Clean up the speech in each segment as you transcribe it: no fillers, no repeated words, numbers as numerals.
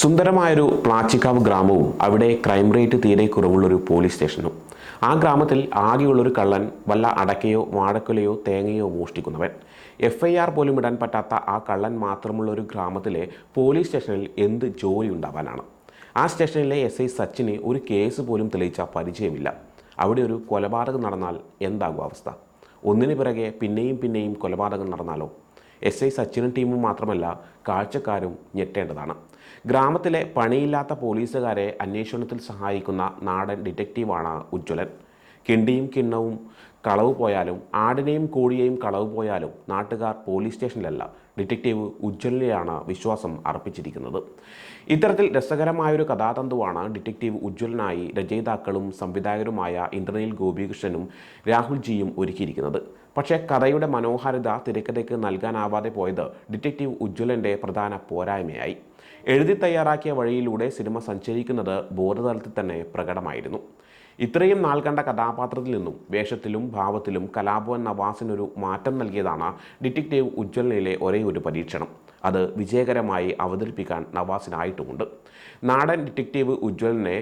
സുന്ദരമായൊരു പ്ലാച്ചിക്കാവ് ഗ്രാമവും അവിടെ crime rate തീരെ കുറവുള്ളൊരു പോലീസ് സ്റ്റേഷനും. ആ ഗ്രാമത്തിൽ ആകെയുള്ളൊരു കള്ളൻ വല്ല അടക്കയോ വാഴക്കുലയോ തേങ്ങയോ മോഷ്ടിക്കുന്നവൻ. FIR പോലും ഇടാൻ പറ്റാത്ത ആ കള്ളൻ മാത്രമുള്ള ഒരു ഗ്രാമത്തിലെ പോലീസ് സ്റ്റേഷനിൽ എന്ത് ജോലി ഉണ്ടാവാനാണ്? ആ സ്റ്റേഷനിലെ SI സച്ചിന് ഒരു കേസ് പോലും തെളിയിച്ച പരിചയമില്ല. അവിടെ ഒരു കൊലപാതകം നടന്നാൽ എന്താകും അവസ്ഥ? ഒന്നിനു പിറകെ പിന്നെയും പിന്നെയും കൊലപാതകം നടന്നാലോ? SI സച്ചിനും ടീമും മാത്രമല്ല, കാഴ്ചക്കാരും ഞെട്ടേണ്ടതാണ്. ഗ്രാമത്തിലെ പണിയില്ലാത്ത പോലീസുകാരെ അന്വേഷണത്തിൽ സഹായിക്കുന്ന നാടൻ ഡിറ്റക്റ്റീവാണ് ഉജ്ജ്വലൻ. കിണ്ടിയും കിണ്ണവും കളവ് പോയാലും ആടിനെയും കോഴിയെയും കളവ് പോയാലും നാട്ടുകാർ പോലീസ് സ്റ്റേഷനിലല്ല, ഡിറ്റക്റ്റീവ് ഉജ്ജ്വലിനെയാണ് വിശ്വാസം അർപ്പിച്ചിരിക്കുന്നത്. ഇത്തരത്തിൽ രസകരമായൊരു കഥാതന്തുവാണ് ഡിറ്റക്റ്റീവ് ഉജ്ജ്വലനായി രചയിതാക്കളും സംവിധായകരുമായ ഇന്ദ്രനീൽ ഗോപികൃഷ്ണനും രാഹുൽ ജിയും ഒരുക്കിയിരിക്കുന്നത്. പക്ഷേ കഥയുടെ മനോഹാരിത തിരക്കഥയ്ക്ക് നൽകാനാവാതെ പോയത് ഡിറ്റക്റ്റീവ് ഉജ്ജ്വലൻ്റെ പ്രധാന പോരായ്മയായി. എഴുതി തയ്യാറാക്കിയ വഴിയിലൂടെ സിനിമ സഞ്ചരിക്കുന്നത് ബോധതലത്തിൽ തന്നെ പ്രകടമായിരുന്നു. ഇത്രയും നാൾ കണ്ട കഥാപാത്രത്തിൽ നിന്നും വേഷത്തിലും ഭാവത്തിലും കലാഭവൻ നവാസിനൊരു മാറ്റം നൽകിയതാണ് ഡിറ്റക്റ്റീവ് ഉജ്ജ്വലനിലെ ഒരേ ഒരു പരീക്ഷണം. അത് വിജയകരമായി അവതരിപ്പിക്കാൻ നവാസിനായിട്ടുമുണ്ട്. നാടൻ ഡിറ്റക്റ്റീവ് ഉജ്ജ്വലനെ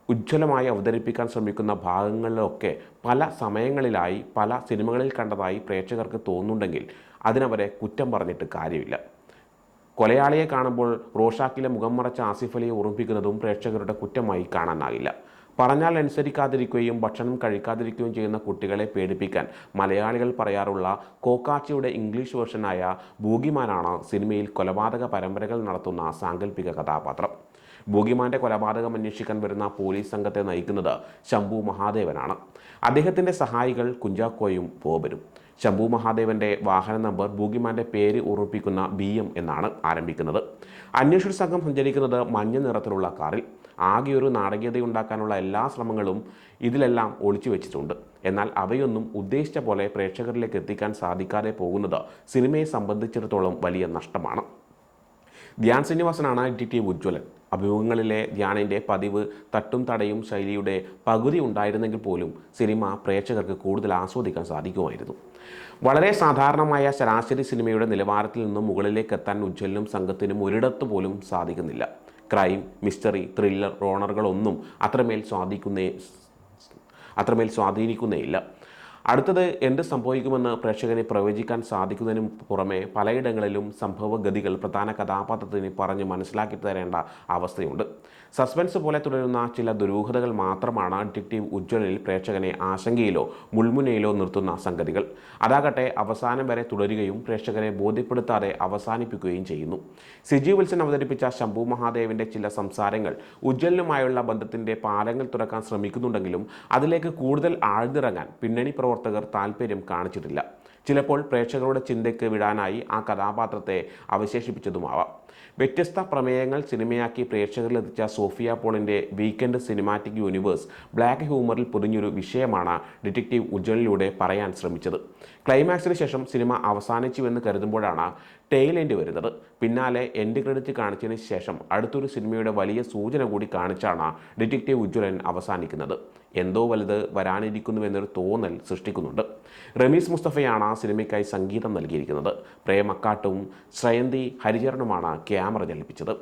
ഉജ്ജ്വലമായി അവതരിപ്പിക്കാൻ ശ്രമിക്കുന്ന ഭാഗങ്ങളിലൊക്കെ പല സമയങ്ങളിലായി പല സിനിമകളിൽ കണ്ടതായി പ്രേക്ഷകർക്ക് തോന്നുന്നുണ്ടെങ്കിൽ അതിനവരെ കുറ്റം പറഞ്ഞിട്ട് കാര്യമില്ല. കൊലയാളിയെ കാണുമ്പോൾ റോഷാക്കിലെ മുഖം മറച്ച ആസിഫ് അലിയെ ഓർമ്മിപ്പിക്കുന്നതും പ്രേക്ഷകരുടെ കുറ്റമായി കാണാനാകില്ല. പറഞ്ഞാൽ അനുസരിക്കാതിരിക്കുകയും ഭക്ഷണം കഴിക്കാതിരിക്കുകയും ചെയ്യുന്ന കുട്ടികളെ പേടിപ്പിക്കാൻ മലയാളികൾ പറയാറുള്ള കോക്കാച്ചിയുടെ ഇംഗ്ലീഷ് വേർഷനായ ബൂഗിമാനാണ് സിനിമയിൽ കൊലപാതക പരമ്പരകൾ നടത്തുന്ന സാങ്കല്പിക കഥാപാത്രം. ബൂഗിമാൻ്റെ കൊലപാതകം അന്വേഷിക്കാൻ വരുന്ന പോലീസ് സംഘത്തെ നയിക്കുന്നത് ശംഭു മഹാദേവനാണ്. അദ്ദേഹത്തിൻ്റെ സഹായികൾ കുഞ്ചാക്കോയും ബോബനും. ശംഭു മഹാദേവൻ്റെ വാഹന നമ്പർ ബൂഗിമാൻ്റെ പേര് ഓർമ്മിപ്പിക്കുന്ന BM എന്നാണ് ആരംഭിക്കുന്നത്. അന്വേഷണ സംഘം സഞ്ചരിക്കുന്നത് മഞ്ഞ നിറത്തിലുള്ള കാറിൽ. ആകെ ഒരു നാടകീയതയുണ്ടാക്കാനുള്ള എല്ലാ ശ്രമങ്ങളും ഇതിലെല്ലാം ഒളിച്ചു വെച്ചിട്ടുണ്ട്. എന്നാൽ അവയൊന്നും ഉദ്ദേശിച്ച പോലെ പ്രേക്ഷകരിലേക്ക് എത്തിക്കാൻ സാധിക്കാതെ പോകുന്നത് സിനിമയെ സംബന്ധിച്ചിടത്തോളം വലിയ നഷ്ടമാണ്. ധ്യാൻ ശ്രീനിവാസനാണ് ഡിറ്റക്റ്റീവ് ഉജ്ജ്വലൻ. അഭിമുഖങ്ങളിലെ ധ്യാനിൻ്റെ പതിവ് തട്ടും തടയും ശൈലിയുടെ പകുതി ഉണ്ടായിരുന്നെങ്കിൽ പോലും സിനിമ പ്രേക്ഷകർക്ക് കൂടുതൽ ആസ്വദിക്കാൻ സാധിക്കുമായിരുന്നു. വളരെ സാധാരണമായ ശരാശരി സിനിമയുടെ നിലവാരത്തിൽ നിന്നും മുകളിലേക്ക് എത്താൻ ഉജ്ജ്വലനും സംഘത്തിനും ഒരിടത്തു പോലും സാധിക്കുന്നില്ല. ക്രൈം, മിസ്റ്ററി, ത്രില്ലർ റോണറുകളൊന്നും അത്രമേൽ സ്വാധീനിക്കുന്നേയില്ല. അടുത്തത് എന്ത് സംഭവിക്കുമെന്ന് പ്രേക്ഷകനെ പ്രവചിക്കാൻ സാധിക്കുന്നതിനും പുറമെ പലയിടങ്ങളിലും സംഭവഗതികൾ പ്രധാന കഥാപാത്രത്തിന് പറഞ്ഞ് മനസ്സിലാക്കി തരേണ്ട അവസ്ഥയുണ്ട്. സസ്പെൻസ് പോലെ തുടരുന്ന ചില ദുരൂഹതകൾ മാത്രമാണ് ഡിറ്റക്റ്റീവ് ഉജ്ജ്വലനിൽ പ്രേക്ഷകനെ ആശങ്കയിലോ മുൾമുനയിലോ നിർത്തുന്ന സംഗതികൾ. അതാകട്ടെ അവസാനം വരെ തുടരുകയും പ്രേക്ഷകരെ ബോധ്യപ്പെടുത്താതെ അവസാനിപ്പിക്കുകയും ചെയ്യുന്നു. സിജി വിൽസൺ അവതരിപ്പിച്ച ശംഭു മഹാദേവൻ്റെ ചില സംസാരങ്ങൾ ഉജ്ജ്വലനുമായുള്ള ബന്ധത്തിൻ്റെ പാലങ്ങൾ തുറക്കാൻ ശ്രമിക്കുന്നുണ്ടെങ്കിലും അതിലേക്ക് കൂടുതൽ ആഴ്ന്നിറങ്ങാൻ പിന്നണി പ്രവർത്തകർ താല്പര്യം കാണിച്ചിട്ടില്ല. ചിലപ്പോൾ പ്രേക്ഷകരുടെ ചിന്തയ്ക്ക് വിടാനായി ആ കഥാപാത്രത്തെ അവശേഷിപ്പിച്ചതുമാവാം. വ്യത്യസ്ത പ്രമേയങ്ങൾ സിനിമയാക്കി പ്രേക്ഷകരിലെത്തിച്ച സോഫിയ പോളിൻ്റെ വീക്കെൻഡ് സിനിമാറ്റിക് യൂണിവേഴ്സ് ബ്ലാക്ക് ഹ്യൂമറിൽ പൊതിഞ്ഞൊരു വിഷയമാണ് ഡിറ്റക്റ്റീവ് ഉജ്ജ്വലിലൂടെ പറയാൻ ശ്രമിച്ചത്. ക്ലൈമാക്സിന് ശേഷം സിനിമ അവസാനിച്ചുവെന്ന് കരുതുമ്പോഴാണ് ടെയിൽ എൻഡ് വരുന്നത്. പിന്നാലെ എൻഡ് ക്രെഡിറ്റ് കാണിച്ചതിന് ശേഷം അടുത്തൊരു സിനിമയുടെ വലിയ സൂചന കൂടി കാണിച്ചാണ് ഡിറ്റക്റ്റീവ് ഉജ്ജ്വലൻ അവസാനിക്കുന്നത്. എന്തോ വലുത് വരാനിരിക്കുന്നുവെന്നൊരു തോന്നൽ സൃഷ്ടിക്കുന്നുണ്ട്. റമീസ് മുസ്തഫയാണ് സിനിമയ്ക്കായി സംഗീതം നൽകിയിരിക്കുന്നത്. പ്രേം അക്കാട്ടും ശ്രയന്തി ഹരിചരണുമാണ് ക്യാമറ ചലിപ്പിച്ചത്.